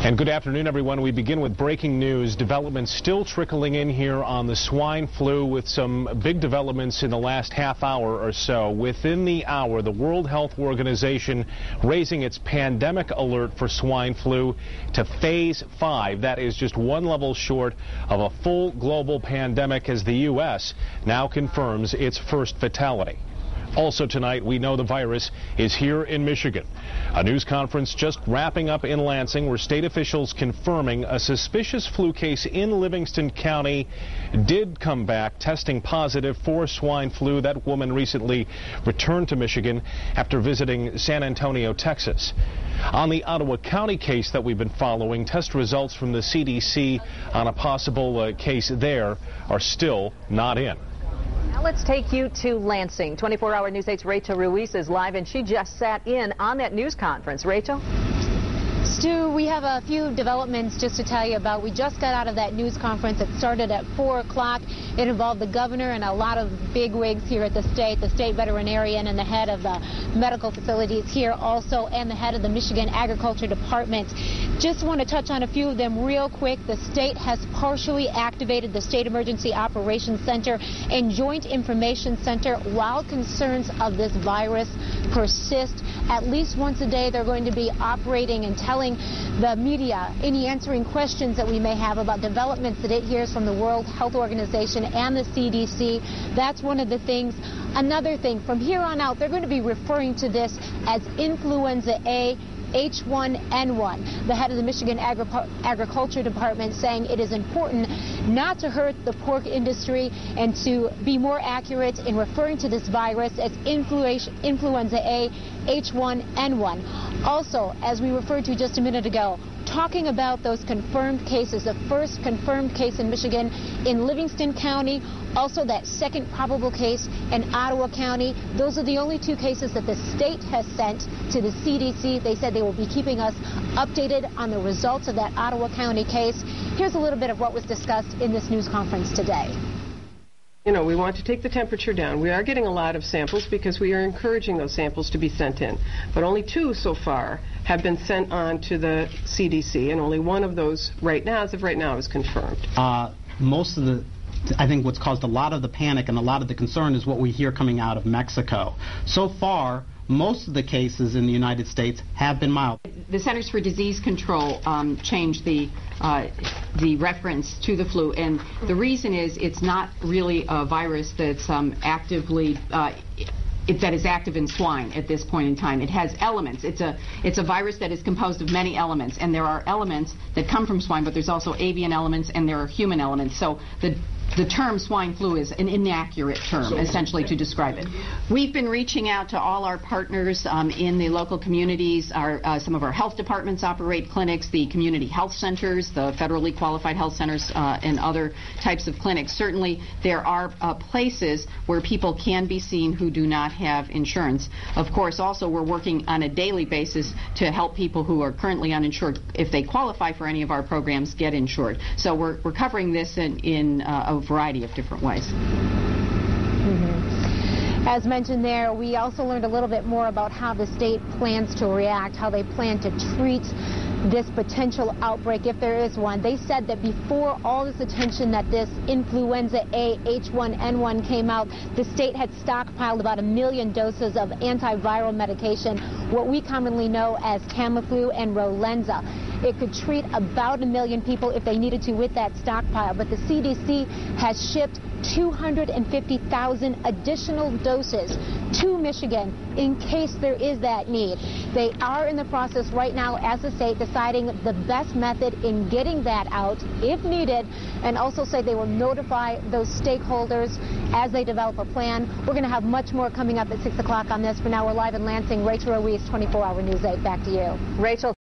And good afternoon, everyone. We begin with breaking news. Developments still trickling in here on the swine flu, with some big developments in the last half hour or so. Within the hour, the World Health Organization raising its pandemic alert for swine flu to phase 5. That is just one level short of a full global pandemic, as the U.S. now confirms its first fatality. Also tonight, we know the virus is here in Michigan. A news conference just wrapping up in Lansing, where state officials confirming a suspicious flu case in Livingston County did come back testing positive for swine flu. That woman recently returned to Michigan after visiting San Antonio, Texas. On the Ottawa County case that we've been following, test results from the CDC on a possible case there are still not in. Now let's take you to Lansing. 24-hour News 8's Rachel Ruiz is live, and she just sat in on that news conference. Rachel? Stu, we have a few developments just to tell you about. We just got out of that news conference. It started at 4 o'clock. It involved the governor and a lot of bigwigs here at the state veterinarian and the head of the medical facilities here also, and the head of the Michigan Agriculture Department. Just want to touch on a few of them real quick. The state has partially activated the State Emergency Operations Center and Joint Information Center while concerns of this virus persist. At least once a day, they're going to be operating and telling the media answering questions that we may have about developments that it hears from the World Health Organization and the CDC. That's one of the things. Another thing, from here on out, they're going to be referring to this as influenza A, H1N1. The head of the Michigan Agriculture Department saying it is important not to hurt the pork industry and to be more accurate in referring to this virus as influenza A, H1N1. Also, as we referred to just a minute ago, talking about those confirmed cases, the first confirmed case in Michigan in Livingston County, also that second probable case in Ottawa County. Those are the only two cases that the state has sent to the CDC. They said they will be keeping us updated on the results of that Ottawa County case. Here's a little bit of what was discussed in this news conference today. You know, we want to take the temperature down. We are getting a lot of samples because we are encouraging those samples to be sent in. But only 2 so far have been sent on to the CDC, and only one of those right now, as of right now, is confirmed. I think what's caused a lot of the panic and a lot of the concern is what we hear coming out of Mexico. So far, most of the cases in the United States have been mild. The Centers for Disease Control changed the reference to the flu, and the reason is it's not really a virus that's that is active in swine at this point in time. It has elements. It's a virus that is composed of many elements, and there are elements that come from swine, but there's also avian elements and there are human elements. So the term swine flu is an inaccurate term, essentially, to describe it. We've been reaching out to all our partners in the local communities. Some of our health departments operate clinics, the community health centers, the federally qualified health centers, and other types of clinics. Certainly, there are places where people can be seen who do not have insurance. Of course, also, we're working on a daily basis to help people who are currently uninsured, if they qualify for any of our programs, get insured. So we're covering this in a variety of different ways. As mentioned there, we also learned a little bit more about how the state plans to react, how they plan to treat this potential outbreak, if there is one. They said that before all this attention that this influenza A H1N1 came out, the state had stockpiled about 1 million doses of antiviral medication, what we commonly know as Tamiflu and Rolenza. It could treat about 1 million people if they needed to with that stockpile, but the CDC has shipped 250,000 additional doses to Michigan in case there is that need. They are in the process right now, as a state, deciding the best method in getting that out if needed, and also say they will notify those stakeholders as they develop a plan. We're going to have much more coming up at 6 o'clock on this. For now, we're live in Lansing. Rachel Ruiz, 24-hour News 8. Back to you. Rachel.